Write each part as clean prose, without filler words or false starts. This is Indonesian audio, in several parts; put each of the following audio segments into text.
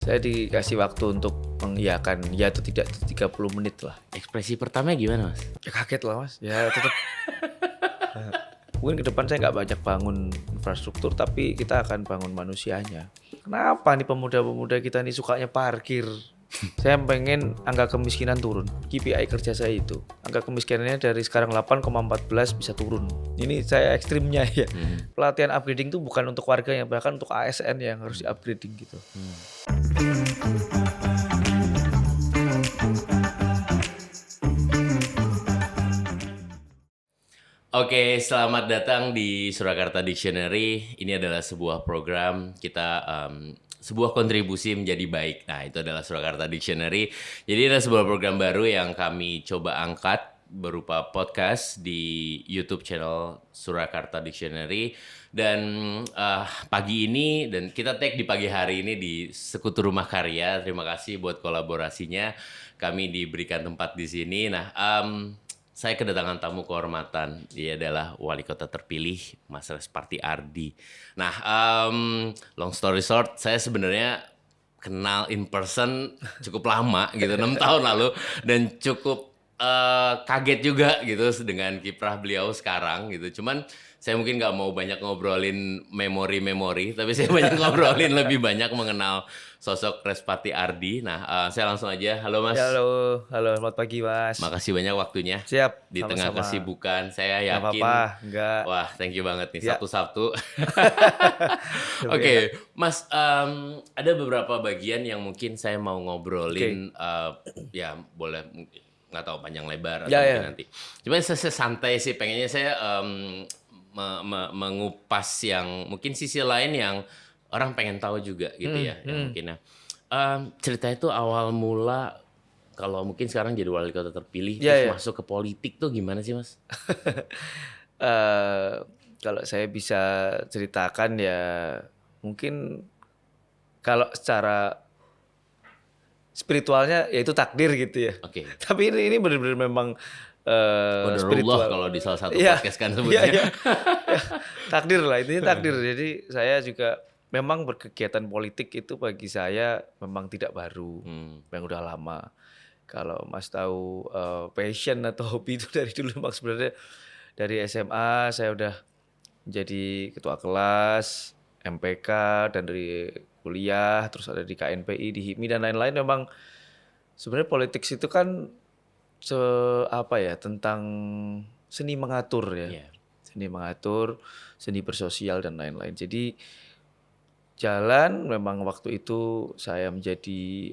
Saya dikasih waktu untuk mengiyakan ya atau tidak 30 menit lah. Ekspresi pertamanya gimana, Mas? Ya kaget lah Mas, ya tetap mungkin ke depan saya nggak banyak bangun infrastruktur, tapi kita akan bangun manusianya. Kenapa nih pemuda-pemuda kita nih sukanya parkir? Saya pengen angka kemiskinan turun. KPI kerja saya itu. Angka kemiskinannya dari sekarang 8,14 bisa turun. Ini saya ekstrimnya ya. Pelatihan upgrading itu bukan untuk warganya, bahkan untuk ASN yang harus di-upgrading gitu. Oke, selamat datang di Surakarta Dictionary. Ini adalah sebuah program kita, sebuah kontribusi menjadi baik. Nah, itu adalah Surakarta Dictionary. Jadi ada sebuah program baru yang kami coba angkat berupa podcast di YouTube channel Surakarta Dictionary. Dan pagi ini, dan kita tag di pagi hari ini di Sekutu Rumah Karya. Terima kasih buat kolaborasinya. Kami diberikan tempat di sini. Nah, saya kedatangan tamu kehormatan. Dia adalah wali kota terpilih, Mas Resparty Ardi. Nah, long story short, saya sebenarnya kenal in person cukup lama gitu, 6 tahun lalu, dan cukup kaget juga gitu dengan kiprah beliau sekarang gitu. Cuman saya mungkin nggak mau banyak ngobrolin memori-memori, tapi saya banyak ngobrolin lebih banyak mengenal sosok Resparty Ardi. Nah, saya langsung aja. Halo Mas. Ya, halo, selamat pagi Mas. Makasih banyak waktunya. Siap, Di tengah sama-sama. kesibukan, saya Nggak yakin. apa-apa, nggak. Wah, thank you banget nih, Ya. Sabtu-Sabtu. Lebih Oke, enak. Mas, ada beberapa bagian yang mungkin saya mau ngobrolin, ya boleh nggak tahu panjang lebar atau Ya, mungkin ya. nanti. Cuma saya santai sih, pengennya saya mengupas yang mungkin sisi lain yang orang pengen tahu juga gitu ya, yang mungkin. Cerita itu awal mula kalau mungkin sekarang jadi wali kota terpilih Ya, terus ya. masuk ke politik tuh gimana sih, Mas? Kalau saya bisa ceritakan ya mungkin kalau secara spiritualnya ya itu takdir gitu ya. Oke. Tapi ini benar-benar memang Qadarullah spiritual. kalau di salah satu Iya, podcast kan iya, sebutnya. iya. Ya, takdir lah, intinya takdir. Jadi saya juga memang berkegiatan politik itu bagi saya memang tidak baru, yang udah lama. Kalau Mas tahu passion atau hobi itu dari dulu memang sebenarnya dari SMA saya udah jadi ketua kelas, MPK, dan dari kuliah, terus ada di KNPI, di HIMI dan lain-lain. Memang sebenarnya politik itu kan tentang seni mengatur ya. Iya. Seni mengatur, seni bersosial dan lain-lain. Jadi jalan memang waktu itu saya menjadi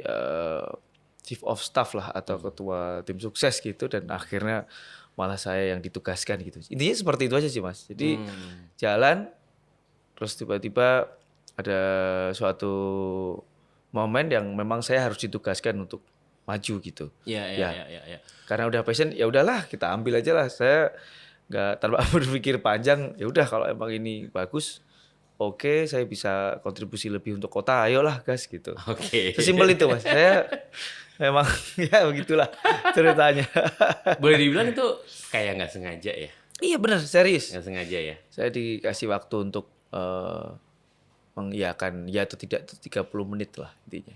chief of staff lah atau ketua tim sukses gitu, dan akhirnya malah saya yang ditugaskan gitu. Intinya seperti itu aja sih Mas. Jadi jalan terus tiba-tiba ada suatu momen yang memang saya harus ditugaskan untuk maju gitu. Iya. Karena udah passion, ya udahlah kita ambil aja lah. Saya nggak terlalu berpikir panjang. Ya udah kalau emang ini bagus, oke, saya bisa kontribusi lebih untuk kota. Ayolah gas gitu. Oke. Sesimpel itu Mas. Saya memang ya begitulah ceritanya. Boleh dibilang itu kayak nggak sengaja ya? Iya benar, serius. Nggak sengaja ya? Saya dikasih waktu untuk mengiyakan ya atau tidak 30 menit lah intinya.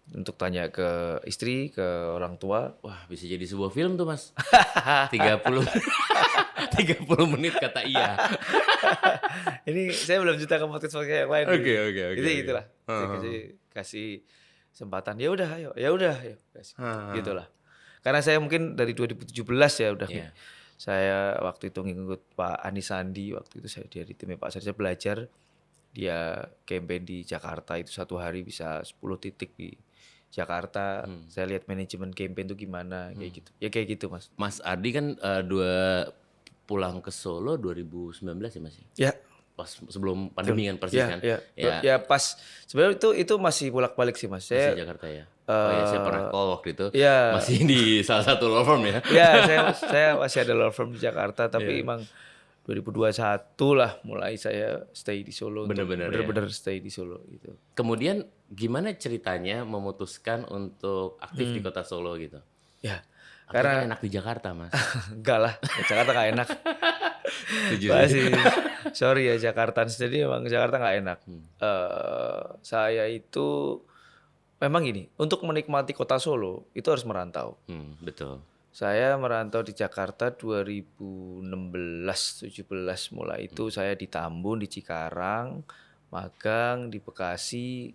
Untuk tanya ke istri, ke orang tua. Wah, bisa jadi sebuah film tuh, Mas. 30 30 menit kata iya. Ini saya belum cerita ke podcast yang lain. Oke. Jadi gitulah. Kasih kesempatan. Ya udah, ayo. Ya udah, ayo. Gitulah. Karena saya mungkin dari 2017 ya udah. Iya. Saya waktu itu ngikut Pak Anies Sandi, waktu itu saya di timnya Pak Sandi, saya belajar. Dia campaign di Jakarta itu satu hari bisa 10 titik di Jakarta. Saya lihat manajemen campaign itu gimana kayak gitu. Ya kayak gitu, Mas. Mas Ardi kan pulang ke Solo 2019 ya, Mas? Ya. Pas sebelum pandemi kan persis kan? Ya pas sebenarnya itu masih bolak-balik sih Mas. Masih Saya Jakarta ya? Oh ya, saya pernah call waktu itu. Iya. Masih di salah satu law firm ya? Ya, saya masih ada law firm di Jakarta, tapi emang 2021 lah mulai saya stay di Solo. Bener-bener stay di Solo gitu. Kemudian gimana ceritanya memutuskan untuk aktif di kota Solo gitu? Ya, Karena enak di Jakarta, Mas. enggak lah, Jakarta nggak enak. Setuju. Masih, sorry ya Jakarta. Jadi emang Jakarta nggak enak. Saya itu memang gini, untuk menikmati kota Solo itu harus merantau. Betul. Saya merantau di Jakarta 2016-17 mulai itu saya di Tambun, di Cikarang, magang di Bekasi.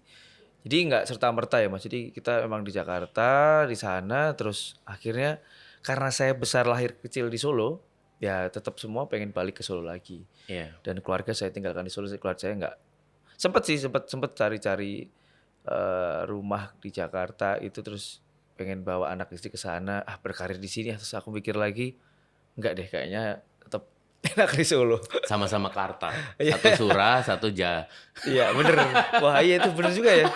Jadi nggak serta-merta ya Mas. Jadi kita memang di Jakarta, di sana terus akhirnya karena saya besar lahir kecil di Solo, ya tetap semua pengen balik ke Solo lagi. Iya. Dan keluarga saya tinggalkan di Solo, keluarga saya nggak sempet cari-cari rumah di Jakarta itu terus pengen bawa anak istri ke sana, berkarir di sini. Terus aku mikir lagi, enggak deh kayaknya tetap enak di Solo. Sama-sama Karta. Satu Sura, satu Iya bener. Wah iya itu bener juga ya.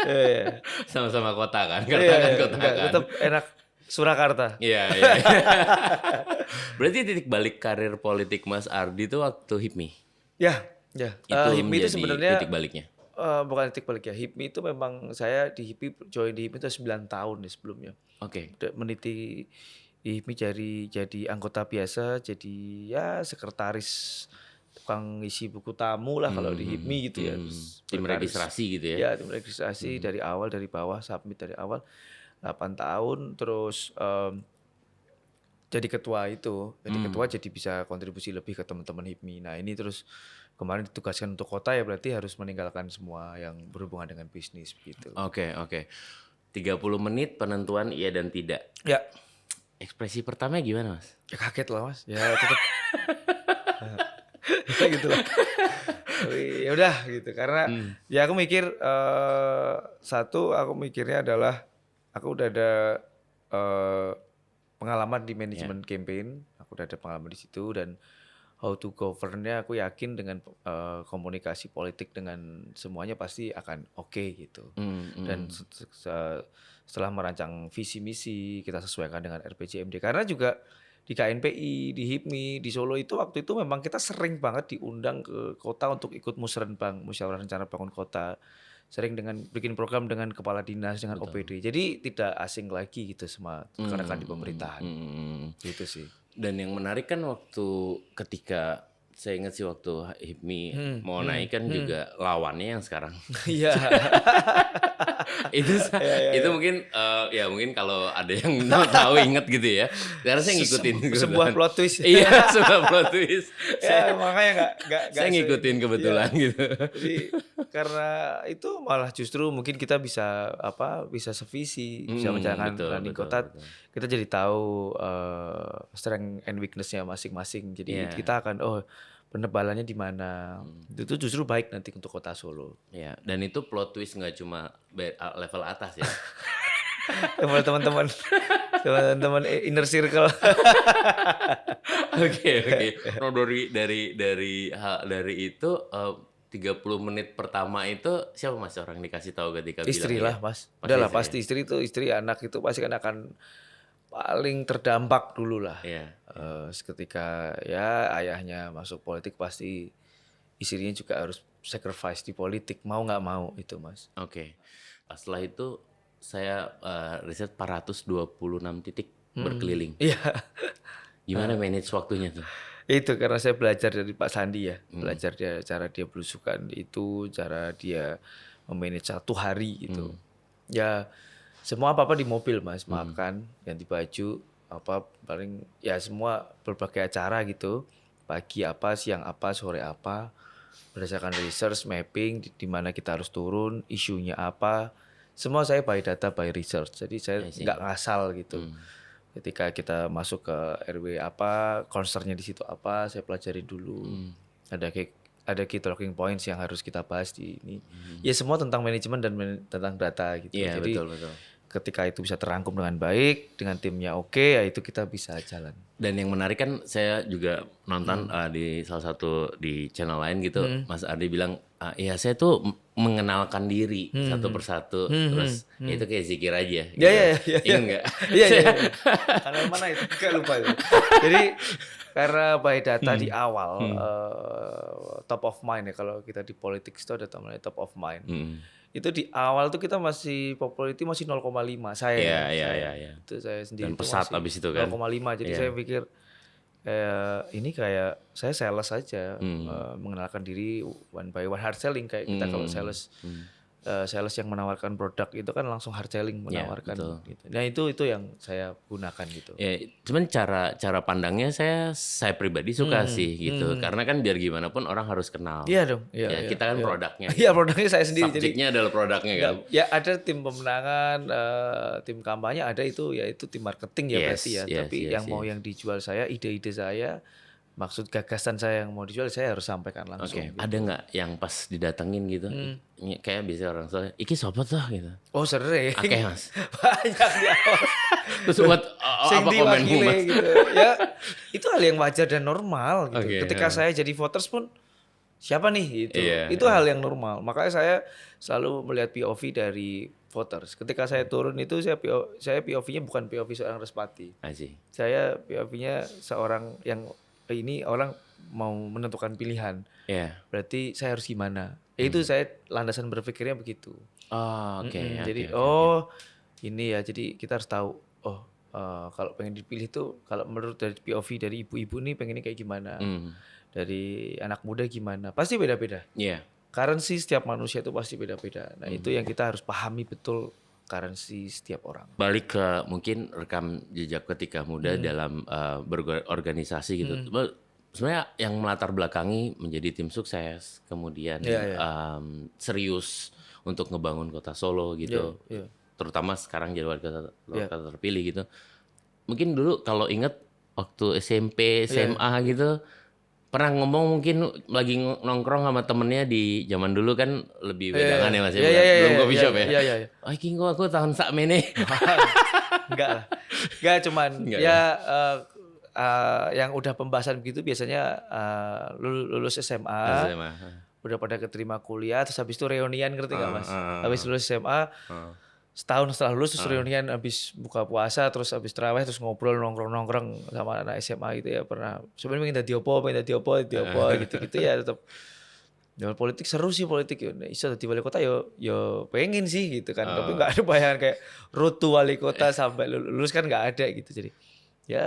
Iya. sama-sama kota kan. Karta kan kota Enggak, kan. tetap enak Surakarta. Iya. Berarti titik balik karir politik Mas Ardi itu waktu HIPMI. Ya. Itu HIPMI itu menjadi sebenarnya titik baliknya. bukan titik balik ya. HIPMI itu memang saya di HIPMI join di HIPMI itu 9 tahun nih sebelumnya. Oke. Udah meniti di HIPMI jadi anggota biasa, jadi ya sekretaris tukang isi buku tamu lah kalau di HIPMI gitu ya. Tim registrasi gitu ya. Ya, tim registrasi dari awal, dari bawah, submit dari awal 8 tahun terus jadi ketua itu. Jadi ketua jadi bisa kontribusi lebih ke teman-teman HIPMI. Nah, ini terus kemarin ditugaskan untuk kota ya berarti harus meninggalkan semua yang berhubungan dengan bisnis begitu. Oke. 30 menit penentuan iya dan tidak. Ya. Ekspresi pertamanya gimana Mas? Ya kaget lah Mas. Ya tetap. Ya gitu lah. Tapi ya udah gitu karena ya aku mikir satu aku mikirnya adalah aku udah ada pengalaman di manajemen campaign, aku udah ada pengalaman di situ dan how to govern-nya aku yakin dengan komunikasi politik dengan semuanya pasti akan oke gitu. Dan setelah merancang visi misi kita sesuaikan dengan RPJMD karena juga di KNPI, di HIPMI, di Solo itu waktu itu memang kita sering banget diundang ke kota untuk ikut musrenbang, musyawarah rencana bangun kota. Sering dengan bikin program dengan kepala dinas, dengan OPD. Jadi tidak asing lagi gitu sama rekan-rekan di pemerintahan. Gitu sih. Dan yang menarik kan waktu ketika saya ingat sih waktu HIPMI mau naik kan juga lawannya yang sekarang. Iya. itu mungkin ya mungkin kalau ada yang tahu inget gitu ya. Karena saya ngikutin sebuah plot twist. Iya, sebuah plot twist. Ya, makanya enggak saya ngikutin kebetulan gitu. Jadi karena itu malah justru mungkin kita bisa bisa sevisi, bisa menjalankan running kota. Betul. Kita jadi tahu strength and weakness-nya masing-masing. Jadi kita akan penebalannya di mana. Itu justru baik nanti untuk kota Solo. Ya, dan itu plot twist nggak cuma level atas ya. Level teman-teman inner circle. Oke. No, dari itu 30 menit pertama itu siapa Mas orang dikasih tahu ketika istri bilang lah Mas. Udah lah pasti istri anak itu pasti kan akan paling terdampak dulu lah. Iya. Ketika ya ayahnya masuk politik pasti istrinya juga harus sacrifice di politik mau nggak mau itu Mas. Oke. Setelah itu saya riset 426 titik berkeliling. Iya. Gimana manage waktunya tuh? Itu karena saya belajar dari Pak Sandi ya, belajar cara dia belusukan itu, cara dia memanage satu hari gitu. Ya semua apa di mobil Mas, makan, ganti baju, paling ya semua berbagai acara gitu. Pagi apa, siang apa, sore apa, berdasarkan research, mapping di mana kita harus turun, isunya apa. Semua saya by data, by research. Jadi saya nggak ngasal gitu. Ketika kita masuk ke RW apa, concernnya di situ apa, saya pelajari dulu. Ada key talking points yang harus kita bahas di ini. Ya semua tentang manajemen dan tentang data gitu. Iya, jadi betul. ketika itu bisa terangkum dengan baik, dengan timnya oke, ya itu kita bisa jalan. Dan yang menarik kan saya juga nonton di salah satu di channel lain gitu, Mas Ardi bilang, ya saya tuh mengenalkan diri satu persatu, terus ya itu kayak zikir aja. Gitu. Iya. Ingat nggak? Iya. Karena mana itu? Gak lupa itu. Jadi karena by data di awal top of mind ya, kalau kita di politik itu ada namanya top of mind. Itu di awal tuh kita masih popularity masih 0,5 saya. Iya. Itu saya sendiri. Dan pesat abis itu kan. 0,5. Jadi saya pikir ini kayak saya sales aja, mengenalkan diri one by one, hard selling kayak kita kalau sales. sales yang menawarkan produk itu kan langsung hard selling menawarkan gitu. Nah itu yang saya gunakan gitu. Ya, cuman cara pandangnya saya pribadi suka sih gitu. Karena kan biar gimana pun orang harus kenal. Iya dong. Ya, kita kan produknya. Iya produknya saya sendiri. Subjeknya adalah produknya kan. Ya ada tim pemenangan, tim kampanye ada itu ya itu tim marketing ya berarti ya. Tapi yang mau yang dijual saya, ide-ide saya, maksud gagasan saya yang mau dijual saya harus sampaikan langsung. Gitu. Ada nggak yang pas didatengin gitu, kayak biasanya orang soalnya, iki sopo tuh gitu. Oh sering. Oke Mas. Banyak di awal. Terus buat apa komenmu Mas? Gitu. Ya itu hal yang wajar dan normal gitu. Ketika saya jadi voters pun siapa nih gitu. Itu hal yang normal. Makanya saya selalu melihat POV dari voters. Ketika saya turun itu saya POV-nya bukan POV seorang Respati. Saya POV-nya seorang yang ini orang mau menentukan pilihan. Berarti saya harus gimana? Itu saya landasan berpikirnya begitu. Jadi ini ya. Jadi kita harus tahu. Kalau pengen dipilih tuh, kalau menurut dari POV dari ibu-ibu nih pengennya kayak gimana? Dari anak muda gimana? Pasti beda-beda. Currency setiap manusia itu pasti beda-beda. Nah itu yang kita harus pahami betul. Currency setiap orang. Balik ke mungkin rekam jejak ketika muda dalam berorganisasi gitu. Sebenarnya yang melatar belakangi menjadi tim sukses, kemudian serius untuk ngebangun kota Solo gitu. Terutama sekarang jadi wali kota terpilih gitu. Mungkin dulu kalau inget waktu SMP, SMA gitu, pernah ngomong mungkin lagi nongkrong sama temennya di zaman dulu kan lebih wedangan ya Mas ya, belum coffee shop ya. Iki aku tahun sakmene. Enggak lah. Enggak cuman yang udah pembahasan begitu biasanya lulus SMA. Udah pada keterima kuliah terus habis itu reunian ngerti enggak Mas? Habis lulus SMA setahun setelah lulus terus reunian habis buka puasa terus habis tarawih terus ngobrol nongkrong sama anak SMA gitu ya pernah. Sebenarnya pengen dadi opo gitu-gitu ya tetap. Ya politik seru sih politik ya. Iso dadi wali kota yo pengen sih gitu kan. Tapi enggak ada bayangan kayak road to wali kota sampai lulus kan enggak ada gitu. Jadi ya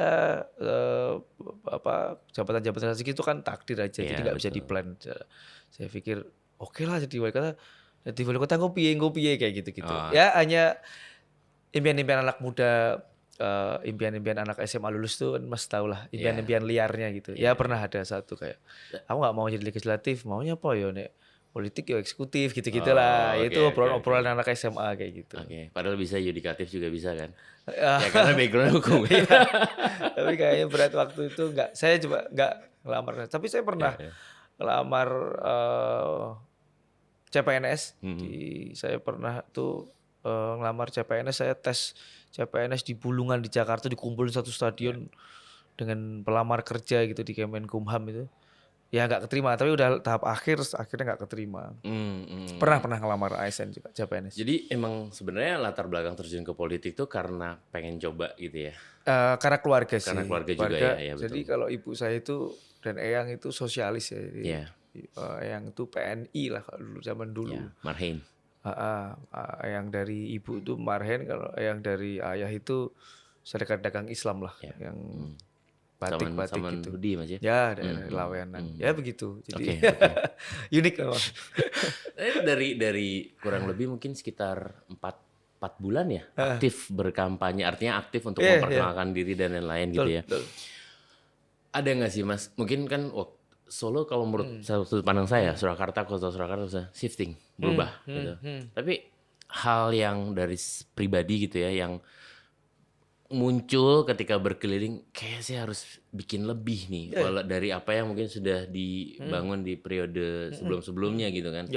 jabatan-jabatan segitu kan takdir aja. Jadi enggak bisa di-plan. Saya pikir oke lah jadi wali kota. Jadi wali kota gue piye kayak gitu-gitu. Ya hanya impian-impian anak muda, impian-impian anak SMA lulus tuh Mas tau lah impian-impian liarnya gitu. Ya pernah ada satu kayak aku nggak mau jadi legislatif, maunya apa ya nek politik ya eksekutif gitu-gitu lah. Itu obrolan anak SMA kayak gitu. Padahal bisa yudikatif juga bisa kan? Ya karena background hukum. Tapi kayaknya berat waktu itu enggak. Saya coba enggak ngelamar. Tapi saya pernah ngelamar CPNS. Saya pernah tuh ngelamar CPNS, saya tes CPNS di Bulungan di Jakarta dikumpulin satu stadion dengan pelamar kerja gitu di Kemenkumham itu. Ya nggak keterima, tapi udah tahap akhir akhirnya nggak keterima. Pernah ngelamar ASN juga CPNS. Jadi emang sebenarnya latar belakang terjun ke politik tuh karena pengen coba gitu ya? Karena keluarga sih. Karena keluarga juga ya betul. Jadi kalau ibu saya itu dan eyang itu sosialis ya. Jadi, eyang itu PNI lah kalau dulu zaman dulu. Marhen. Eyang dari ibu itu Marhen, kalau eyang dari ayah itu Serikat Dagang Islam lah yang batik gitu. Budi Mas ya? Ya dari Lawenan. Ya begitu. Jadi unik memang. Dari kurang lebih mungkin sekitar 4 bulan ya aktif berkampanye, artinya aktif untuk memperkenalkan diri dan lain-lain gitu ya. Ada nggak sih Mas? Mungkin kan Solo kalau menurut sudut pandang saya, Surakarta, kota Surakarta bisa shifting, berubah gitu. Tapi hal yang dari pribadi gitu ya, yang muncul ketika berkeliling, kayak saya harus bikin lebih nih, dari apa yang mungkin sudah dibangun di periode sebelum-sebelumnya gitu kan.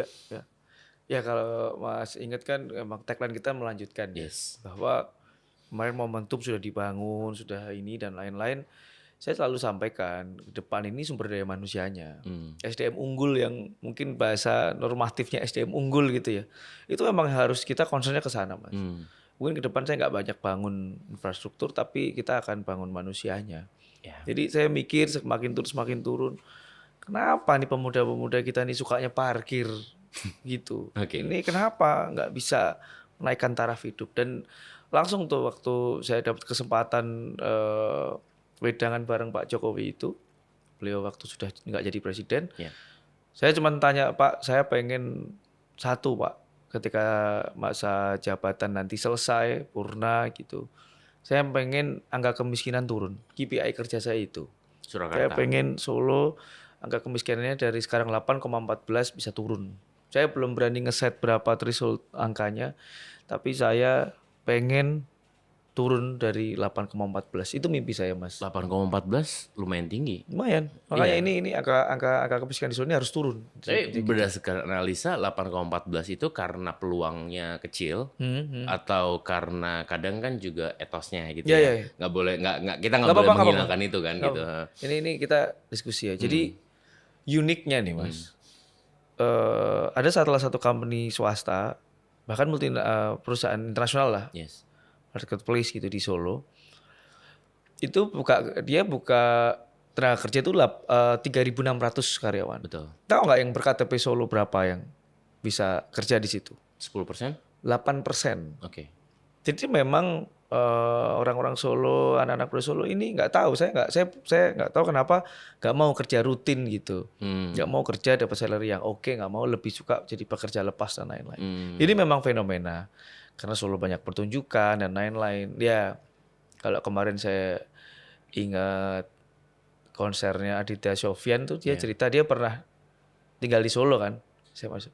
Ya kalau Mas ingat kan emang tagline kita melanjutkan bahwa kemarin momentum sudah dibangun, sudah ini dan lain-lain. Saya selalu sampaikan ke depan ini sumber daya manusianya. SDM unggul yang mungkin bahasa normatifnya SDM unggul gitu ya. Itu memang harus kita concernnya ke sana Mas. Mungkin ke depan saya nggak banyak bangun infrastruktur tapi kita akan bangun manusianya. Jadi saya mikir semakin turun. Kenapa nih pemuda-pemuda kita nih sukanya parkir gitu. Ini kenapa nggak bisa menaikkan taraf hidup. Dan langsung tuh waktu saya dapat kesempatan wedangan bareng Pak Jokowi itu, beliau waktu sudah nggak jadi presiden, saya cuma tanya Pak, saya pengen satu Pak, ketika masa jabatan nanti selesai, purna gitu. Saya pengen angka kemiskinan turun. KPI kerja saya itu. Saya Surakarta. pengen Solo angka kemiskinannya dari sekarang 8,14 bisa turun. Saya belum berani ngeset berapa threshold angkanya, tapi saya pengen turun dari 8,14. Itu mimpi saya, Mas. 8,14 lumayan tinggi. Lumayan. Makanya Iya. ini angka kemiskinan di Solo ini harus turun. Tapi berdasarkan analisa 8,14 itu karena peluangnya kecil atau karena kadang kan juga etosnya gitu Iya, ya. iya, iya. Nggak boleh kita nggak Nggak boleh apa-apa, nggak menghilangkan apa-apa. itu kan Nggak gitu. apa-apa. Ini kita diskusi ya. Jadi uniknya nih, Mas. Ada salah satu company swasta, bahkan perusahaan internasional lah, Yes. marketplace gitu di Solo. Itu dia buka tenaga kerja itu 3.600 karyawan. Betul. Tahu nggak yang berKTP Solo berapa yang bisa kerja di situ? 10%? 8%. Oke. Jadi memang orang-orang Solo, anak-anak muda Solo ini nggak tahu. Saya nggak tahu kenapa nggak mau kerja rutin gitu, nggak mau kerja dapat salary yang oke, nggak mau, lebih suka jadi pekerja lepas dan lain-lain. Ini memang fenomena karena Solo banyak pertunjukan dan lain-lain. Ya kalau kemarin saya ingat konsernya Aditya Sofyan tuh dia cerita dia pernah tinggal di Solo kan. Saya masuk.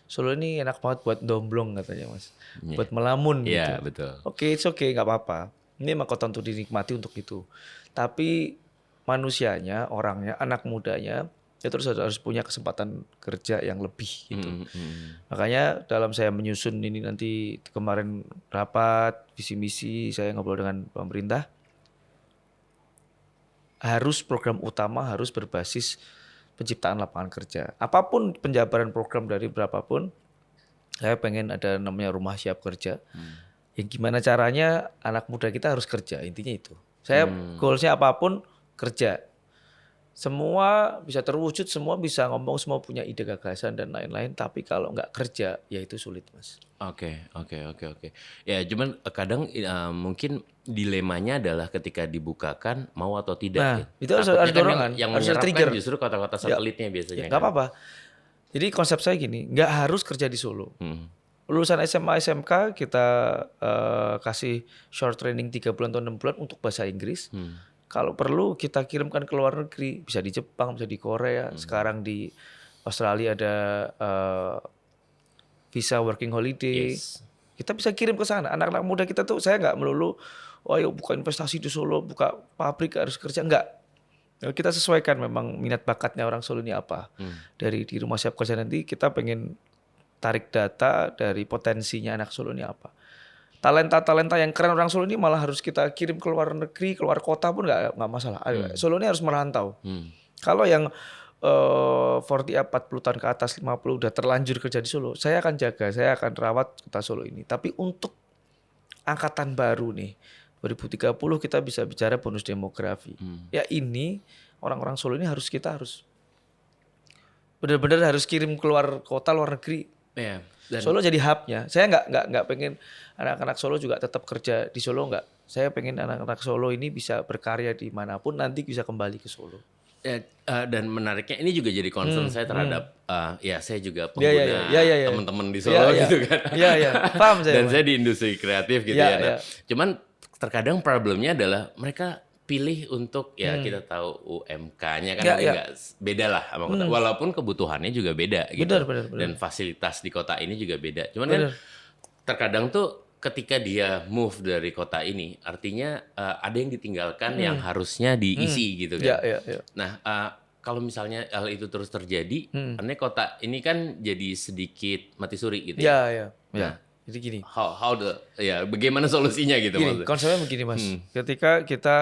Solo ini enak banget buat domblong katanya, Mas. Buat melamun gitu. Iya, betul. Oke, it's okay, nggak apa-apa. Ini emang kota untuk dinikmati untuk itu. Tapi manusianya, orangnya, anak mudanya, ya terus harus punya kesempatan kerja yang lebih gitu. Makanya dalam saya menyusun ini nanti kemarin rapat, visi misi, saya ngobrol dengan pemerintah, harus program utama harus berbasis penciptaan lapangan kerja. Apapun penjabaran program dari berapapun, saya pengen ada namanya rumah siap kerja. Yang gimana caranya anak muda kita harus kerja, intinya itu. Saya goalsnya apapun kerja. Semua bisa terwujud, semua bisa ngomong, semua punya ide gagasan dan lain-lain. Tapi kalau nggak kerja, ya itu sulit, Mas. Oke. Ya, cuman kadang mungkin dilemanya adalah ketika dibukakan mau atau tidak. Nah, gitu. itu harus Takutnya kan dorongan, yang harus ada menyerap trigger. kan justru kota-kota satelitnya biasanya. Ya, nggak apa-apa. Jadi konsep saya gini, nggak harus kerja di Solo. Lulusan SMA, SMK kita kasih short training 3 bulan atau 6 bulan untuk bahasa Inggris. Kalau perlu kita kirimkan ke luar negeri, bisa di Jepang, bisa di Korea. Sekarang di Australia ada visa working holiday. Yes. Kita bisa kirim ke sana. Anak-anak muda kita tuh, saya nggak melulu, oh ayo buka investasi di Solo, buka pabrik harus kerja. Enggak. Kita sesuaikan memang minat bakatnya orang Solo ini apa. Dari di rumah siap kerja nanti kita pengen tarik data dari potensinya anak Solo ini apa. Talenta-talenta yang keren orang Solo ini malah harus kita kirim ke luar negeri, keluar kota pun nggak masalah. Solo ini harus merantau. Kalau yang 40 tahun ke atas, 50 udah terlanjur kerja di Solo, saya akan jaga, saya akan rawat kota Solo ini. Tapi untuk angkatan baru nih, 2030 kita bisa bicara bonus demografi. Ya ini orang-orang Solo ini kita harus benar-benar harus kirim keluar kota, luar negeri. Ya, dan Solo jadi hubnya. Saya nggak pengen anak-anak Solo juga tetap kerja di Solo, nggak. Saya pengen anak-anak Solo ini bisa berkarya di manapun, nanti bisa kembali ke Solo. ya, dan menariknya ini juga jadi concern saya terhadap ya saya juga pengguna Ya. teman-teman di Solo Ya. gitu kan. Iya. Paham saya. Dan saya di industri kreatif gitu Ya, ya. Nah, ya. cuman terkadang problemnya adalah mereka pilih untuk ya kita tahu UMK-nya kan Ya, mungkin nggak beda lah sama kota. Walaupun kebutuhannya juga beda gitu. Benar. Dan fasilitas di kota ini juga beda. Cuman kan terkadang tuh ketika dia move dari kota ini, artinya ada yang ditinggalkan yang harusnya diisi gitu kan. Ya. Nah, kalau misalnya hal itu terus terjadi, artinya kota ini kan jadi sedikit mati suri gitu ya. Ya. Jadi gini. Bagaimana solusinya gitu Gini, maksudnya? konsepnya begini, Mas. Ketika kita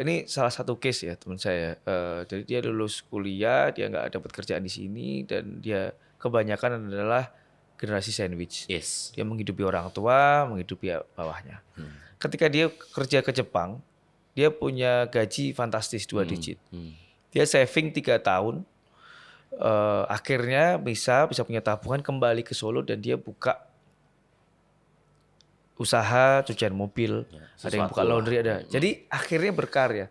ini salah satu case ya teman saya. Jadi dia lulus kuliah, dia nggak dapat kerjaan di sini dan dia kebanyakan adalah generasi sandwich. Yes. Dia menghidupi orang tua, menghidupi bawahnya. Ketika dia kerja ke Jepang, dia punya gaji fantastis 2 digit. Dia saving 3 tahun. Akhirnya bisa punya tabungan, kembali ke Solo dan dia buka usaha cucian mobil, ada yang buka laundry ada. Jadi akhirnya berkarya.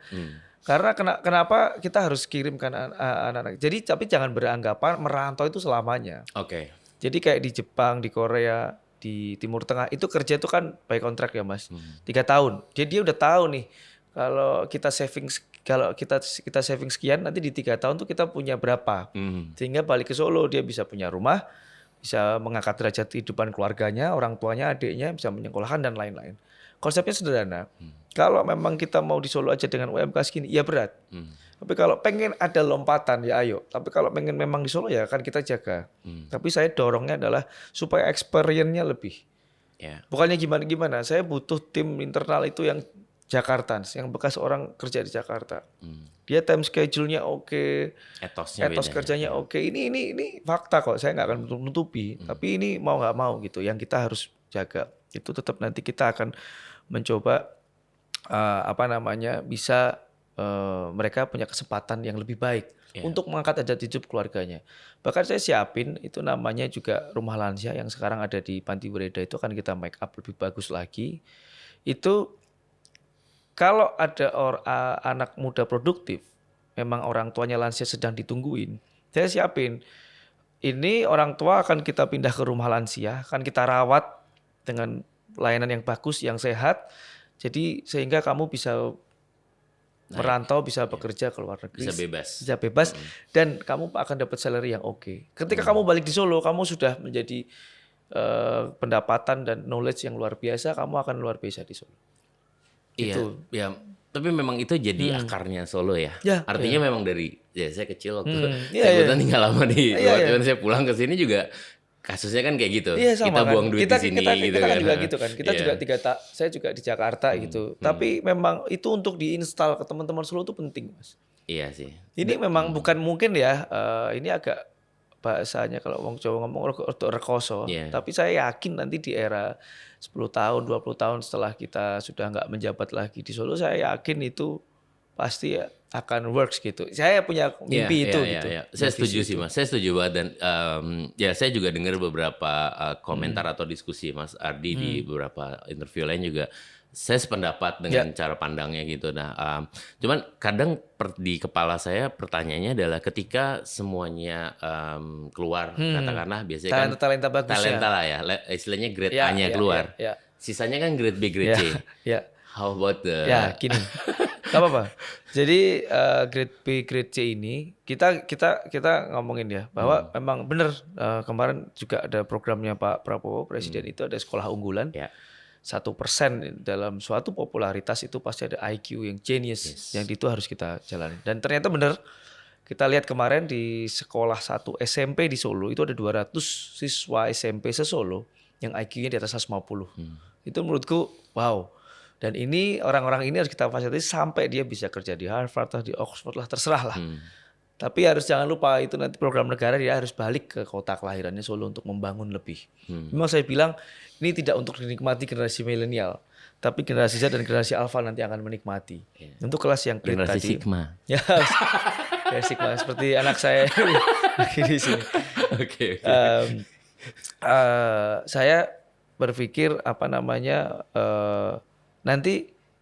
Karena kenapa kita harus kirimkan anak-anak. Jadi tapi jangan beranggapan merantau itu selamanya. Oke. Jadi kayak di Jepang, di Korea, di Timur Tengah itu kerja itu kan by kontrak ya Mas, 3 tahun. Jadi dia udah tahu nih kalau kita saving sekian nanti di 3 tahun tuh kita punya berapa. Sehingga balik ke Solo dia bisa punya rumah, bisa mengangkat derajat kehidupan keluarganya, orang tuanya, adiknya, bisa menyekolahkan dan lain-lain. Konsepnya sederhana. Kalau memang kita mau di Solo aja dengan UMK segini, ya berat. Tapi kalau pengen ada lompatan, ya ayo. Tapi kalau pengen memang di Solo, ya kan kita jaga. Tapi saya dorongnya adalah supaya experience-nya lebih. Bukannya gimana-gimana. Saya butuh tim internal itu yang Jakarta, yang bekas orang kerja di Jakarta. Dia time schedule-nya oke, etos kerjanya oke. Ini fakta kok. Saya nggak akan menutupi. Tapi ini mau nggak mau gitu. Yang kita harus jaga. Itu tetap nanti kita akan mencoba bisa mereka punya kesempatan yang lebih baik untuk mengangkat derajat hidup keluarganya. Bahkan saya siapin itu namanya juga rumah lansia yang sekarang ada di Panti Wereda itu akan kita make up lebih bagus lagi. Itu kalau ada anak muda produktif, memang orang tuanya lansia sedang ditungguin, saya siapin. Ini orang tua akan kita pindah ke rumah lansia, akan kita rawat dengan layanan yang bagus, yang sehat. Jadi sehingga kamu bisa merantau, bisa bekerja ke luar negeri. Bisa bebas dan kamu akan dapat salary yang oke. Ketika kamu balik di Solo, kamu sudah menjadi pendapatan dan knowledge yang luar biasa, kamu akan luar biasa di Solo. Iya, ya. Tapi memang itu jadi akarnya Solo ya. Artinya memang dari saya kecil waktu saya tinggal lama di luar, cuman saya pulang ke sini juga kasusnya kan kayak gitu. Sama kita kan? buang duit di sini gitu kan. Kita Juga gitu kan. Kita juga saya juga di Jakarta gitu. Tapi memang itu untuk diinstal ke teman-teman Solo itu penting, Mas. Iya sih. Ini memang bukan mungkin ya. Ini agak bahasanya kalau orang Jawa ngomong rekoso. Tapi saya yakin nanti di era 10 tahun, 20 tahun setelah kita sudah nggak menjabat lagi di Solo, saya yakin itu pasti akan works gitu. Saya punya mimpi itu gitu. Saya setuju sih Mas. Saya setuju banget dan saya juga dengar beberapa komentar atau diskusi Mas Ardi di beberapa interview lain juga. Saya sependapat dengan cara pandangnya gitu. Nah, cuman kadang di kepala saya pertanyaannya adalah ketika semuanya keluar, katakanlah biasanya talenta bagus talenta lah ya, istilahnya grade A-nya keluar. Sisanya kan grade B, grade C. How about the? Gini, nggak apa-apa. Jadi grade B, grade C ini kita ngomongin ya bahwa memang benar kemarin juga ada programnya Pak Prabowo Presiden itu ada sekolah unggulan. 1% dalam suatu popularitas itu pasti ada IQ yang genius, yang itu harus kita jalani. Dan ternyata benar, kita lihat kemarin di sekolah 1 SMP di Solo itu ada 200 siswa SMP se-Solo yang IQ-nya di atas 150. Itu menurutku wow. Dan ini orang-orang ini harus kita fasilitasi sampai dia bisa kerja di Harvard atau di Oxford lah, terserah lah. Tapi jangan lupa itu nanti program negara dia harus balik ke kota kelahirannya Solo untuk membangun lebih. Memang saya bilang ini tidak untuk dinikmati generasi milenial, tapi generasi Z dan generasi Alpha nanti akan menikmati. Untuk kelas yang grade generasi tadi. Sigma. Generasi Sigma seperti anak saya di sini. Saya berpikir nanti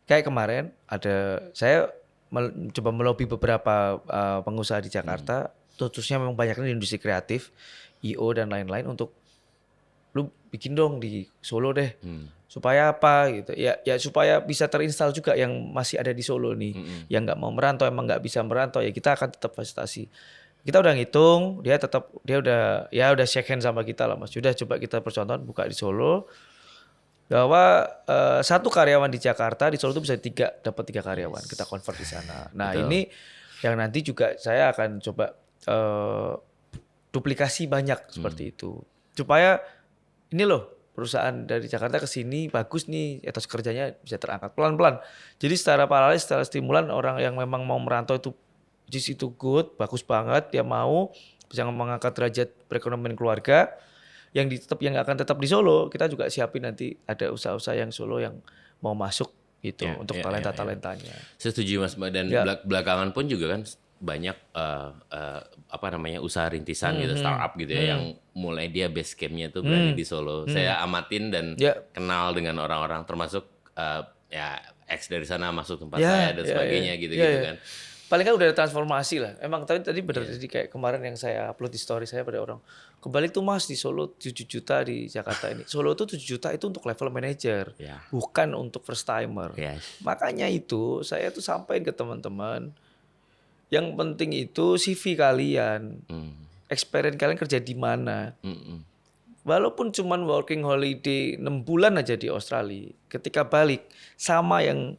kayak kemarin saya coba melobi beberapa pengusaha di Jakarta, khususnya memang banyaknya di industri kreatif, IO dan lain-lain untuk lu bikin dong di Solo deh. Supaya apa gitu. Ya supaya bisa terinstal juga yang masih ada di Solo nih. Yang nggak mau merantau, emang nggak bisa merantau ya kita akan tetap fasilitasi. Kita udah ngitung, dia udah shake hand sama kita lah Mas. Sudah coba kita percontohan buka di Solo. Bahwa satu karyawan di Jakarta di Solo itu bisa dapat 3 karyawan, kita convert di sana. Nah ini yang nanti juga saya akan coba duplikasi banyak seperti itu supaya ini loh perusahaan dari Jakarta ke sini bagus nih, etos kerjanya bisa terangkat pelan-pelan. Jadi secara paralel, secara stimulan orang yang memang mau merantau itu good, bagus banget, dia mau bisa mengangkat derajat perekonomian keluarga. Yang akan tetap di Solo, kita juga siapin nanti ada usaha-usaha yang Solo yang mau masuk gitu untuk talenta-talentanya. Saya setuju Mas, dan belakangan pun juga kan banyak usaha rintisan gitu, startup gitu ya yang mulai dia base camp-nya tuh berada di Solo. Saya amatin dan kenal dengan orang-orang termasuk ex dari sana masuk tempat saya dan sebagainya gitu kan. Paling kan udah ada transformasi lah. Emang tadi benar jadi kayak kemarin yang saya upload di story saya pada orang, kebalik tuh Mas di Solo 7 juta, di Jakarta ini. Solo tuh 7 juta itu untuk level manager, Ya. bukan untuk first timer. Yes. Makanya itu saya tuh sampaikan ke teman-teman, yang penting itu CV kalian, experience kalian kerja di mana. Walaupun cuman working holiday 6 bulan aja di Australia, ketika balik sama yang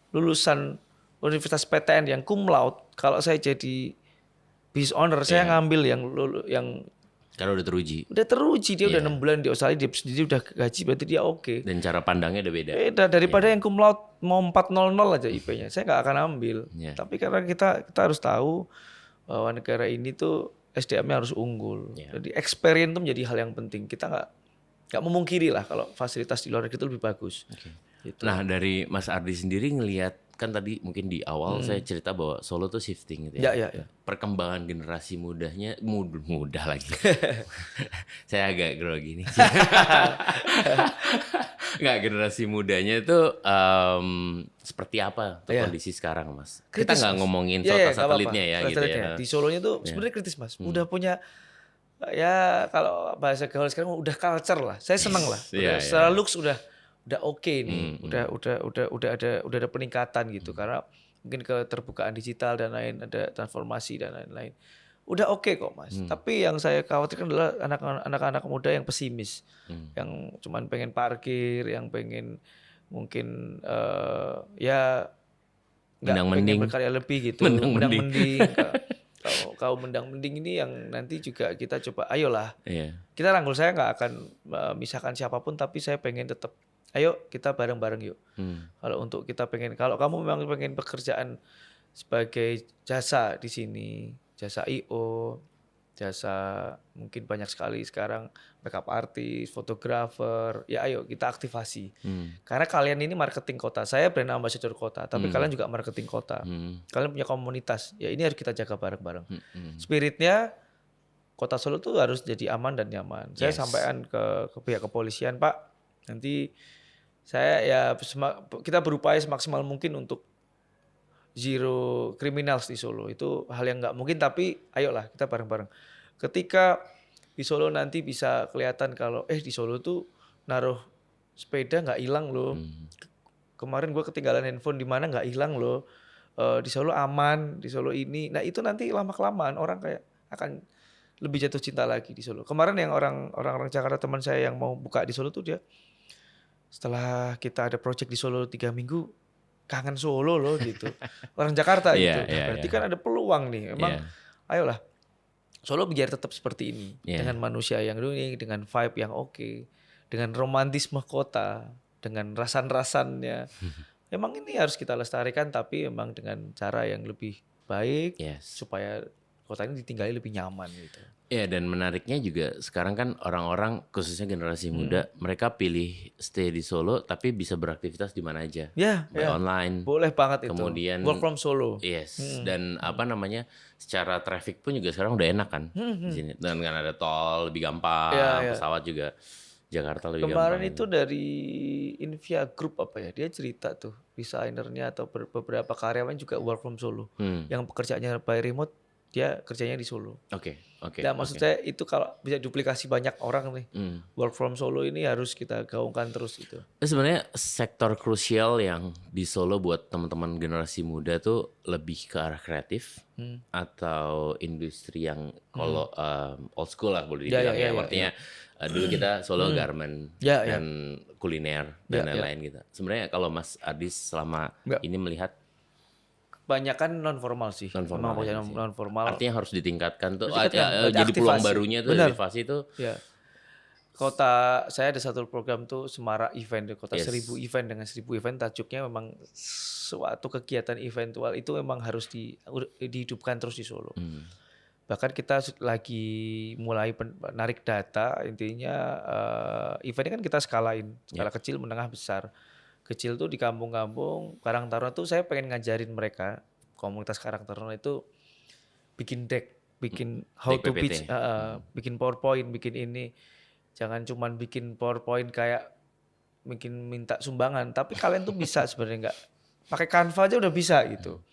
lulusan Universitas PTN yang cum laude, kalau saya jadi business owner, saya ngambil yang Karena udah teruji. udah teruji, dia udah 6 bulan di Australia, dia sendiri udah gaji, berarti dia oke. Dan cara pandangnya udah beda. Beda daripada yang cum laude mau 400 aja IP-nya, saya nggak akan ambil. Tapi karena kita harus tahu bahwa negara ini tuh SDM-nya harus unggul. Jadi experience itu menjadi hal yang penting. Kita nggak memungkiri lah kalau fasilitas di luar negeri itu lebih bagus. Gitu. Nah dari Mas Ardi sendiri ngelihat, kan tadi mungkin di awal saya cerita bahwa Solo tuh shifting gitu ya. Ya. Perkembangan generasi mudanya, mudah lagi. Saya agak grogi nih. Nggak, generasi mudanya itu seperti apa tuh kondisi sekarang Mas? Kritis, Kita nggak Mas. ngomongin soal satelitnya ya gitu ya. Di Solonya tuh sebenarnya kritis Mas. Udah punya, ya kalau bahasa gaul sekarang udah culture lah. Saya seneng lah. Secara looks udah oke nih. Udah ada peningkatan gitu, karena mungkin keterbukaan digital dan lain, ada transformasi dan lain-lain. Udah oke kok Mas. Tapi yang saya khawatirkan adalah anak-anak muda yang pesimis, yang cuman pengen parkir, yang pengen mungkin ya nggak pengen berkarya lebih gitu. Mendang-mending. Kalau mendang-mending ini yang nanti juga kita coba, ayolah. Kita rangkul, saya nggak akan misalkan siapapun, tapi saya pengen tetap, ayo kita bareng-bareng yuk. Kalau untuk kita kalau kamu memang pengen pekerjaan sebagai jasa di sini, jasa IO, jasa mungkin banyak sekali sekarang, makeup artist, fotografer, ya ayo kita aktivasi. Karena kalian ini marketing kota, saya brand ambassador kota, tapi kalian juga marketing kota. Kalian punya komunitas, ya ini harus kita jaga bareng-bareng. Spiritnya Kota Solo tuh harus jadi aman dan nyaman. Saya sampaikan ke pihak kepolisian, Pak, nanti saya kita berupaya semaksimal mungkin untuk zero criminals di Solo. Itu hal yang nggak mungkin, tapi ayolah kita bareng-bareng. Ketika di Solo nanti bisa kelihatan kalau di Solo tuh naruh sepeda nggak hilang loh. Kemarin gue ketinggalan handphone di mana nggak hilang loh. Di Solo aman, di Solo ini. Nah itu nanti lama-kelamaan orang kayak akan lebih jatuh cinta lagi di Solo. Kemarin yang orang-orang Jakarta teman saya yang mau buka di Solo tuh, dia setelah kita ada project di Solo 3 minggu, kangen Solo loh gitu. Orang Jakarta gitu. Berarti kan ada peluang nih. Emang ayolah Solo biar tetap seperti ini. Dengan manusia yang unik, dengan vibe yang oke, dengan romantisme kota, dengan rasan-rasannya. Emang ini harus kita lestarikan, tapi emang dengan cara yang lebih baik, supaya kota ini ditinggali lebih nyaman gitu. Ya, dan menariknya juga sekarang kan orang-orang khususnya generasi muda, mereka pilih stay di Solo tapi bisa beraktivitas di mana aja. Online. Boleh banget. Kemudian itu. Work from Solo. Dan secara traffic pun juga sekarang udah enak kan di sini. Dan kan ada tol lebih gampang, pesawat juga Jakarta lebih gampang. Kemarin itu dari Invia Group dia cerita tuh, desainernya atau beberapa karyawan juga work from Solo. Yang pekerjaannya by remote, dia kerjanya di Solo. Nah, maksud saya itu kalau bisa duplikasi banyak orang nih, work from Solo ini harus kita gaungkan terus itu. Sebenarnya sektor krusial yang di Solo buat teman-teman generasi muda tuh lebih ke arah kreatif atau industri yang kalau old school lah boleh dibilang artinya dulu kita Solo garment dan kuliner dan lain-lain gitu. Sebenarnya kalau Mas Adis selama ini melihat, kebanyakan non formal sih. Non formal. Artinya harus ditingkatkan tuh. Jadi peluang barunya tuh aktivasi tuh. Kota saya ada satu program tuh Semara Event, kota 1000 event dengan 1000 event, tajuknya memang suatu kegiatan eventual itu memang harus dihidupkan terus di Solo. Bahkan kita lagi mulai narik data, intinya eventnya kan kita skala kecil, menengah, besar. Kecil tuh di kampung-kampung Karang Taruna tuh saya pengen ngajarin mereka, komunitas Karang Taruna itu bikin deck, bikin how to pitch, bikin PowerPoint, bikin ini. Jangan cuman bikin PowerPoint kayak minta sumbangan, tapi kalian tuh bisa sebenarnya nggak pakai Canva aja udah bisa gitu.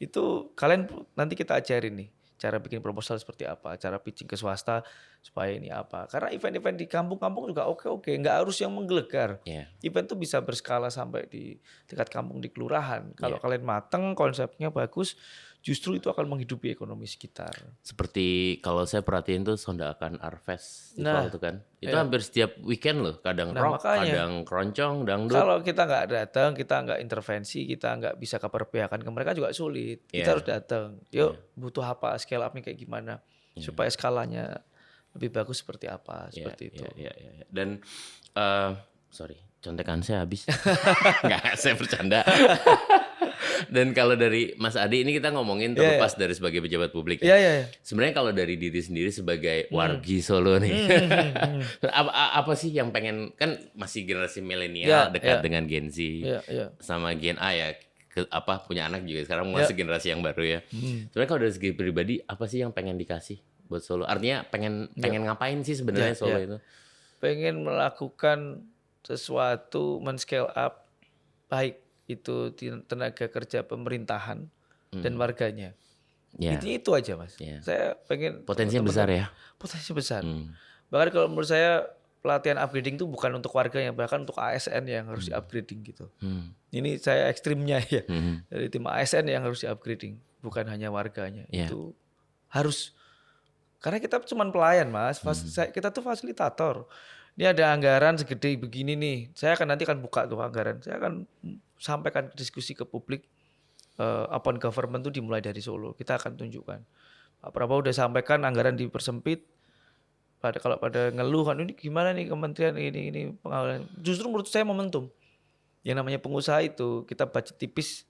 Itu kalian nanti kita ajarin nih cara bikin proposal seperti apa, cara pitching ke swasta supaya ini apa. Karena event-event di kampung-kampung juga oke-oke, nggak harus yang menggelegar. Iya. Event tuh bisa berskala sampai di tingkat kampung, di kelurahan. Kalau Iya. kalian mateng, konsepnya bagus, justru itu akan menghidupi ekonomi sekitar. Seperti kalau saya perhatiin tuh Sondakan Art Festival Nah, tuh kan. Itu iya. hampir setiap weekend loh. Kadang Nah, rock, makanya. kadang keroncong, dangdut. Kalau kita nggak datang, kita nggak intervensi, kita nggak bisa keberpihakan ke mereka juga sulit. Kita Iya. harus datang. Yuk, butuh apa, scale up-nya kayak gimana, supaya skalanya lebih bagus seperti apa, seperti itu. Iya. Dan sorry, contekan saya habis. Nggak, saya bercanda. Dan kalau dari Mas Adi ini kita ngomongin terlepas dari sebagai pejabat publik. Iya. Sebenarnya kalau dari diri sendiri sebagai wargi Solo nih, apa sih yang pengen, kan masih generasi milenial dekat dengan Gen Z, sama Gen A ya, punya anak juga sekarang masih generasi yang baru ya. Sebenarnya kalau dari segi pribadi apa sih yang pengen dikasih buat Solo? Artinya pengen ngapain sih sebenarnya Solo itu? Pengen melakukan sesuatu, men-scale up, baik itu tenaga kerja pemerintahan dan warganya. Intinya itu aja, Mas. Saya pengen potensinya besar ya. Potensi besar. Bahkan kalau menurut saya pelatihan upgrading itu bukan untuk warganya, bahkan untuk ASN yang harus di-upgrading gitu. Ini saya ekstrimnya ya. Dari tim ASN yang harus di-upgrading, bukan hanya warganya. Itu harus. Karena kita cuma pelayan, Mas. Kita tuh fasilitator. Ini ada anggaran segede begini nih. Saya nanti akan buka tuh anggaran. Saya akan sampaikan diskusi ke publik. Upon government itu dimulai dari Solo. Kita akan tunjukkan. Pak Prabowo udah sampaikan anggaran dipersempit. Kalau pada ngeluh kan ini gimana nih kementerian ini penganggaran. Justru menurut saya momentum. Yang namanya pengusaha itu kita budget tipis,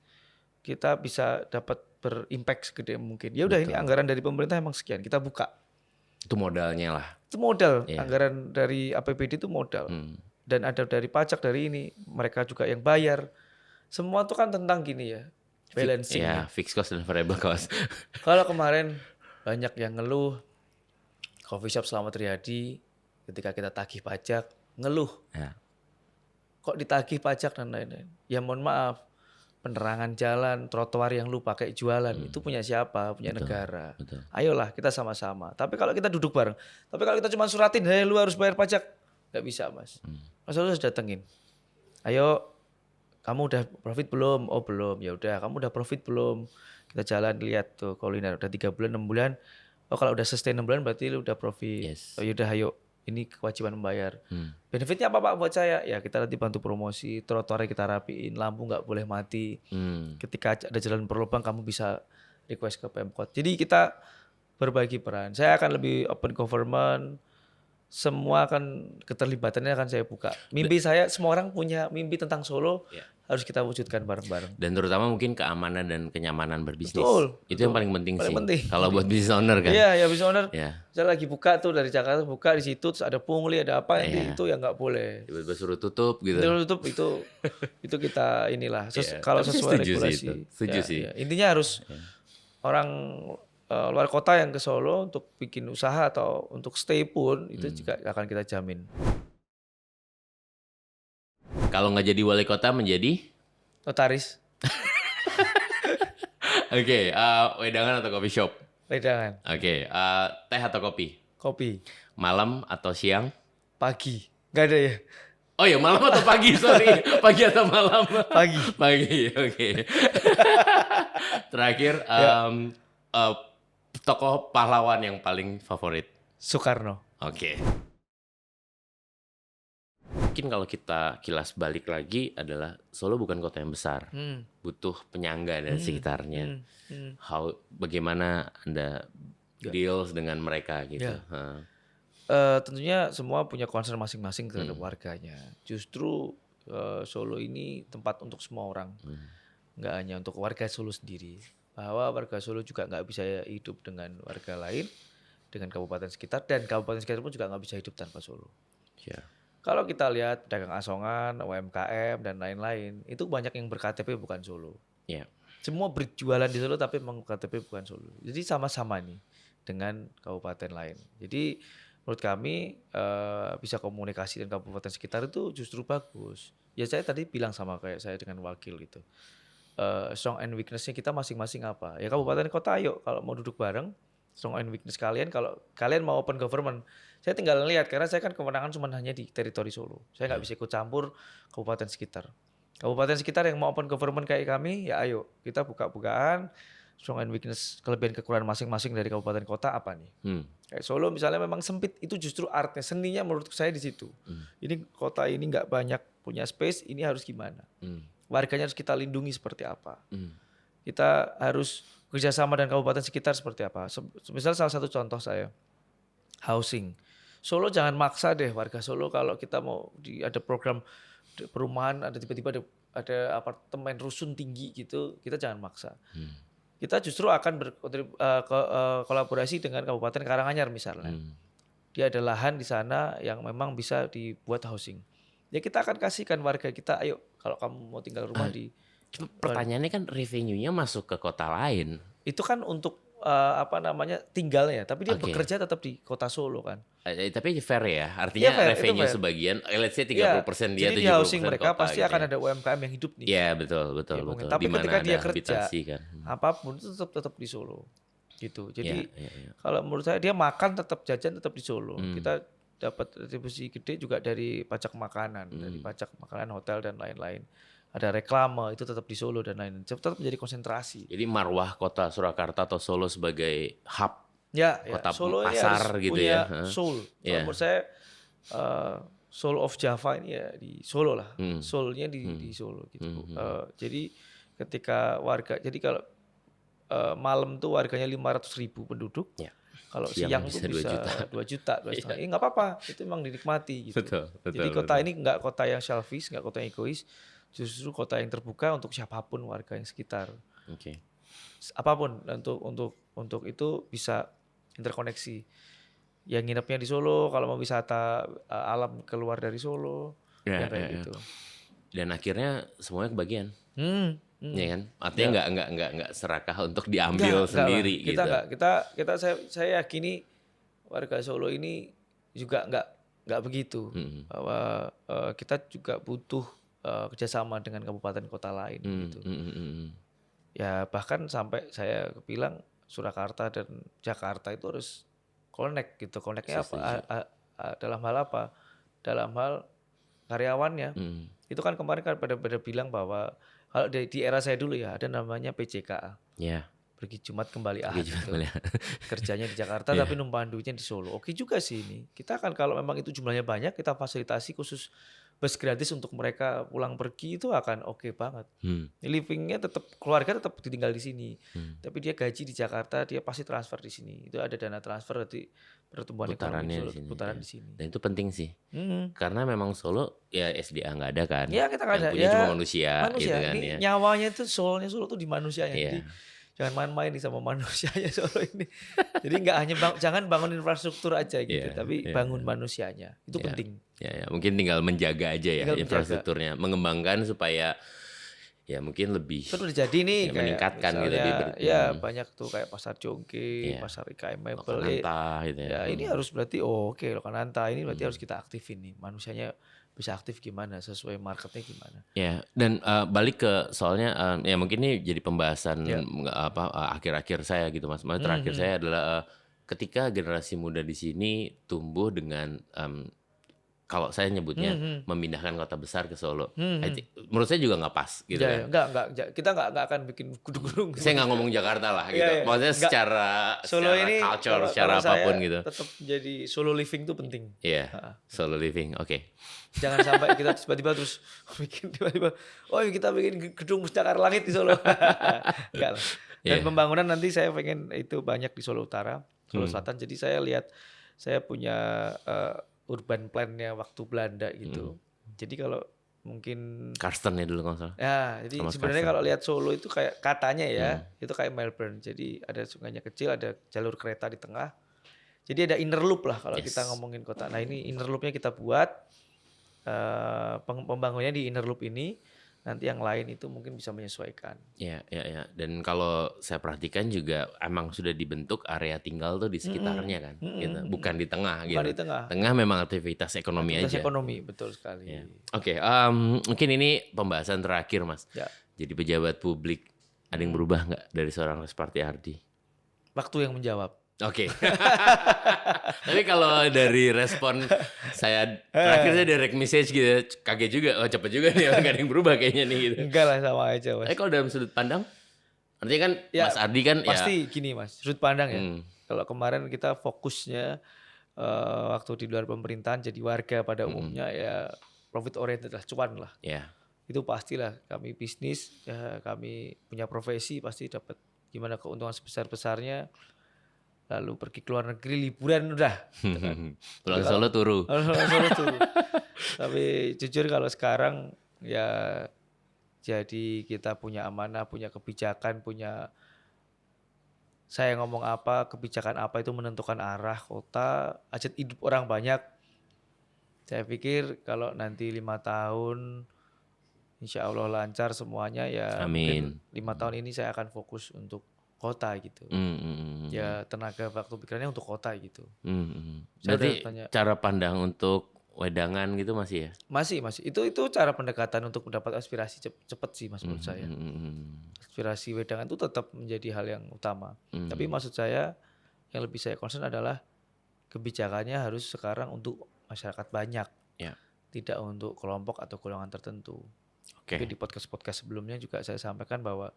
kita bisa dapat berimpact segede mungkin. Ya udah, ini anggaran dari pemerintah emang sekian, kita buka. Itu modalnya lah. Itu modal, anggaran dari APBD itu modal. Dan ada dari pajak, dari ini, mereka juga yang bayar. Semua itu kan tentang gini ya, balancing. Ya, fixed cost dan variable cost. Kalau kemarin banyak yang ngeluh, coffee shop Selamat Riyadi, ketika kita tagih pajak, ngeluh. Kok ditagih pajak dan lain-lain. Ya mohon maaf, penerangan jalan, trotoar yang lu pakai jualan, itu punya siapa? Punya negara. Ayolah kita sama-sama. Tapi kalau kita duduk bareng, tapi kalau kita cuma suratin, hey lu harus bayar pajak, nggak bisa, Mas. Mas lu harus datengin. Ayo, kamu udah profit belum? Oh belum. Ya udah, kamu udah profit belum? Kita jalan lihat tuh kuliner udah 3 bulan, 6 bulan. Oh kalau udah sustain 6 bulan berarti lu udah profit. Oh yaudah, ayo. Ini kewajiban membayar. Benefitnya apa Pak buat saya? Ya kita nanti bantu promosi, trotoarnya kita rapiin, lampu nggak boleh mati. Ketika ada jalan berlubang kamu bisa request ke Pemkot. Jadi kita berbagi peran. Saya akan lebih open government. Semua akan keterlibatannya akan saya buka. Mimpi saya, semua orang punya mimpi tentang Solo, harus kita wujudkan bareng-bareng. Dan terutama mungkin keamanan dan kenyamanan berbisnis. Itu yang paling penting sih. Kalau buat business owner kan. Iya, ya business owner. Saya lagi buka tuh dari Jakarta, buka di situ terus ada pungli, ada apa, itu yang nggak boleh. Tiba-tiba suruh tutup gitu. Tutup itu kita inilah. Kalau sesuai regulasi. Setuju sih. Intinya harus orang luar kota yang ke Solo untuk bikin usaha atau untuk stay pun itu juga akan kita jamin. Kalau nggak jadi wali kota menjadi notaris. Oke, wedangan atau coffee shop? Wedangan. Oke, teh atau kopi? Kopi. Malam atau siang? Pagi. Nggak ada ya? Oh ya, malam atau pagi, sorry. Pagi atau malam? Pagi. Pagi, oke. Terakhir, tokoh pahlawan yang paling favorit? Soekarno. Oke. Mungkin kalau kita kilas balik lagi adalah Solo bukan kota yang besar. Butuh penyangga dan sekitarnya. Bagaimana Anda deals dengan mereka gitu? Tentunya semua punya concern masing-masing terhadap warganya. Justru Solo ini tempat untuk semua orang. Nggak hanya untuk warga Solo sendiri. Bahwa warga Solo juga nggak bisa hidup dengan warga lain, dengan kabupaten sekitar, dan kabupaten sekitar pun juga nggak bisa hidup tanpa Solo. Kalau kita lihat pedagang asongan, UMKM, dan lain-lain, itu banyak yang berKTP bukan Solo. Semua berjualan di Solo tapi memang KTP bukan Solo. Jadi sama-sama nih dengan kabupaten lain. Jadi menurut kami bisa komunikasi dengan kabupaten sekitar itu justru bagus. Ya saya tadi bilang sama kayak saya dengan wakil gitu. Strong and weakness-nya kita masing-masing apa? Ya kabupaten kota ayo kalau mau duduk bareng, strong and weakness kalian. Kalau kalian mau open government, saya tinggal lihat karena saya kan kewenangan cuma hanya di teritori Solo. Saya nggak bisa ikut campur kabupaten sekitar. Kabupaten sekitar yang mau open government kayak kami, ya ayo kita buka-bukaan strong and weakness, kelebihan kekurangan masing-masing dari kabupaten kota apa nih. Kayak Solo misalnya memang sempit, itu justru artnya, seninya menurut saya di situ. Ini kota ini nggak banyak punya space, ini harus gimana? Warganya harus kita lindungi seperti apa? Kita harus kerjasama dengan kabupaten sekitar seperti apa? Misalnya salah satu contoh saya, housing. Solo jangan maksa deh warga Solo kalau kita mau ada program perumahan, ada tiba-tiba ada apartemen rusun tinggi gitu, kita jangan maksa. Kita justru akan berkolaborasi dengan Kabupaten Karanganyar misalnya. Dia ada lahan di sana yang memang bisa dibuat housing. Ya kita akan kasihkan warga kita, ayo kalau kamu mau tinggal rumah di. Cuma pertanyaannya kan revenue-nya masuk ke kota lain. Itu kan untuk tinggalnya, tapi dia bekerja tetap di kota Solo kan. Tapi fair ya, artinya fair, revenue sebagian, let's say 30% dia, 70% jadi di housing mereka kota, pasti gitu akan ada UMKM yang hidup nih. Iya betul. Tapi ketika dia kerja, kan. apapun itu tetap di Solo, gitu. Jadi kalau menurut saya dia makan tetap jajan tetap di Solo. Kita dapat retribusi gede juga dari pajak makanan, dari pajak makanan hotel dan lain-lain. Ada reklame itu tetap di Solo dan lain-lain. Tetap menjadi konsentrasi. Jadi marwah kota Surakarta atau Solo sebagai hub kota Solo pasar gitu punya ya. soul. Menurut saya soul of Java ini ya di Solo lah. Soulnya di Solo gitu. Jadi ketika kalau malam tuh warganya 500.000 penduduk. Kalau siang tuh bisa 2 juta. Ini nggak apa-apa. Itu memang dinikmati gitu. Jadi kota ini nggak kota yang selfish, nggak kota yang egois. Justru kota yang terbuka untuk siapapun warga yang sekitar. Apapun untuk itu bisa interkoneksi. Yang nginepnya di Solo, kalau mau wisata alam keluar dari Solo, kayak gitu. Dan akhirnya semuanya kebagian. Ya kan? Artinya nggak serakah untuk diambil sendiri gitu. Saya yakini warga Solo ini juga nggak begitu. Bahwa kita juga butuh kerjasama dengan kabupaten kota lain gitu. Ya bahkan sampai saya bilang Surakarta dan Jakarta itu harus connect gitu. Connectnya apa? Dalam hal apa? Dalam hal karyawannya. Itu kan kemarin kan pada bilang bahwa kalau di era saya dulu ya ada namanya PJKA. Pergi Jumat kembali Ahad gitu. Kerjanya di Jakarta tapi numpang duitnya di Solo. Oke juga sih ini. Kita kan kalau memang itu jumlahnya banyak, kita fasilitasi khusus bus gratis untuk mereka pulang pergi itu akan oke banget. Livingnya tetap, keluarga tetap ditinggal di sini. Tapi dia gaji di Jakarta, dia pasti transfer di sini. Itu ada dana transfer di pertumbuhan ekonomi Solo, putaran di sini. Dan itu penting sih. Karena memang Solo ya SDA nggak ada kan. Ya kita nggak ada. Punya cuma manusia gitu kan ini ya. Nyawanya itu Solo tuh di manusianya. Jadi jangan main-main nih sama manusianya Solo ini. Jadi nggak hanya jangan bangun infrastruktur aja gitu, tapi bangun manusianya. Itu penting. Ya, mungkin tinggal menjaga aja ya infrastrukturnya, mengembangkan supaya ya mungkin lebih terus jadi nih meningkatkan misalnya, gitu. Banyak tuh kayak pasar Jongke, pasar IKM Mebel. Lokananta gitu ya. Ini harus berarti Lokananta ini berarti harus kita aktifin nih. Manusianya bisa aktif gimana, sesuai marketnya gimana. Ya, dan balik ke soalnya ya mungkin ini jadi pembahasan akhir-akhir saya gitu Mas. Terakhir saya adalah ketika generasi muda di sini tumbuh dengan kalau saya nyebutnya memindahkan kota besar ke Solo, menurut saya juga nggak pas gitu kan. Kita nggak akan bikin gunung-gunung. Saya nggak ngomong Jakarta lah gitu. Maksudnya secara Solo ini culture, secara apapun gitu. Tetap jadi Solo living itu penting. Solo living, oke. Jangan sampai kita tiba-tiba terus bikin kita bikin gedung Cakar Langit di Solo. Enggak lah. Dan pembangunan nanti saya pengen itu banyak di Solo Utara, Solo Selatan. Jadi saya punya urban plan-nya waktu Belanda gitu. Jadi kalau mungkin Karsten ya dulu kalau salah. Ya, jadi sebenarnya kalau lihat Solo itu kayak katanya ya, itu kayak Melbourne. Jadi ada sungainya kecil, ada jalur kereta di tengah. Jadi ada inner loop lah kalau kita ngomongin kota. Nah, ini inner loop-nya kita buat pembangunannya di inner loop ini. Nanti yang lain itu mungkin bisa menyesuaikan. Ya. Dan kalau saya perhatikan juga emang sudah dibentuk area tinggal tuh di sekitarnya kan, gitu. Bukan di tengah gitu. Bukan di tengah. Tengah memang aktivitas ekonomi aja. Aktivitas ekonomi, betul sekali. Oke, mungkin ini pembahasan terakhir Mas. Jadi pejabat publik ada yang berubah nggak dari seorang Resparty Hardy? Waktu yang menjawab. Oke. Tapi kalau dari respon saya terakhir saya direct message gitu, kaget juga. Oh cepet juga nih, nggak ada yang berubah kayaknya nih gitu. Enggak lah, sama aja Mas. Tapi kalau dalam sudut pandang, artinya kan Ya, Mas Ardi kan ya. pasti gini Mas, sudut pandang ya. Hmm, Kalau kemarin kita fokusnya waktu di luar pemerintahan jadi warga pada umumnya ya profit oriented lah, cuan lah. ya. Itu pastilah kami bisnis, ya kami punya profesi pasti dapat gimana keuntungan sebesar-besarnya. Lalu pergi ke luar negeri liburan udah. Gitu kan. Pulang Solo turu. Solo tuh. Tapi jujur kalau sekarang ya jadi kita punya amanah, punya kebijakan, punya saya ngomong apa, kebijakan apa itu menentukan arah kota, hajat hidup orang banyak. Saya pikir kalau nanti 5 tahun insya Allah lancar semuanya ya Amin. mungkin 5 tahun ini saya akan fokus untuk kota gitu. Ya tenaga waktu pikirannya untuk kota gitu. Saya Berarti udah tanya, cara pandang untuk wedangan gitu masih ya? masih itu cara pendekatan untuk mendapat aspirasi cepet sih Mas menurut saya. Aspirasi wedangan itu tetap menjadi hal yang utama. Tapi maksud saya yang lebih saya concern adalah kebijakannya harus sekarang untuk masyarakat banyak, Ya. tidak untuk kelompok atau golongan tertentu. Oke. Tapi di podcast sebelumnya juga saya sampaikan bahwa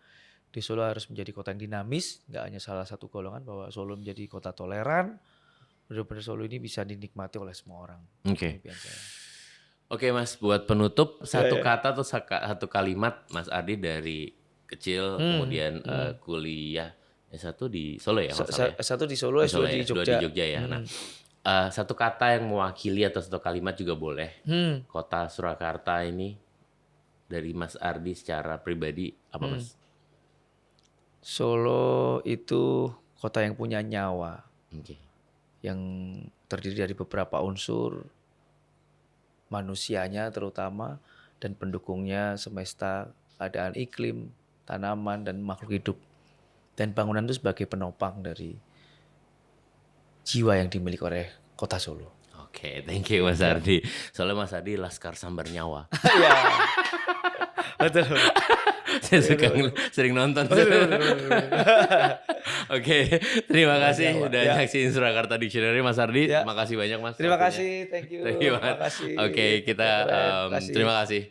di Solo harus menjadi kota yang dinamis, nggak hanya salah satu golongan, bahwa Solo menjadi kota toleran, benar-benar Solo ini bisa dinikmati oleh semua orang. Oke. Impian saya. Oke Mas, buat penutup satu kata atau satu kalimat Mas Ardi dari kecil kemudian kuliah S1 di Solo ya Mas Ardi? Satu di Solo, Di Solo S2 di ya, S2 Jogja. di Jogja ya. Nah, satu kata yang mewakili atau satu kalimat juga boleh. Kota Surakarta ini dari Mas Ardi secara pribadi apa Mas? Solo itu kota yang punya nyawa, Oke. yang terdiri dari beberapa unsur, manusianya terutama, dan pendukungnya semesta, keadaan iklim, tanaman, dan makhluk hidup. Dan bangunan itu sebagai penopang dari jiwa yang dimiliki oleh kota Solo. Oke, thank you Mas Ardi. Soalnya Mas Ardi Laskar Sambar Nyawa. Iya, betul. Saya suka sering nonton. Oke, terima kasih udah nyaksiin Surakarta Dictionary Mas Ardi. Ya. Makasih banyak Mas. Terima waktunya. kasih, thank you. Thank you, Mas. Terima kasih. Oke, kita Terima kasih. terima kasih.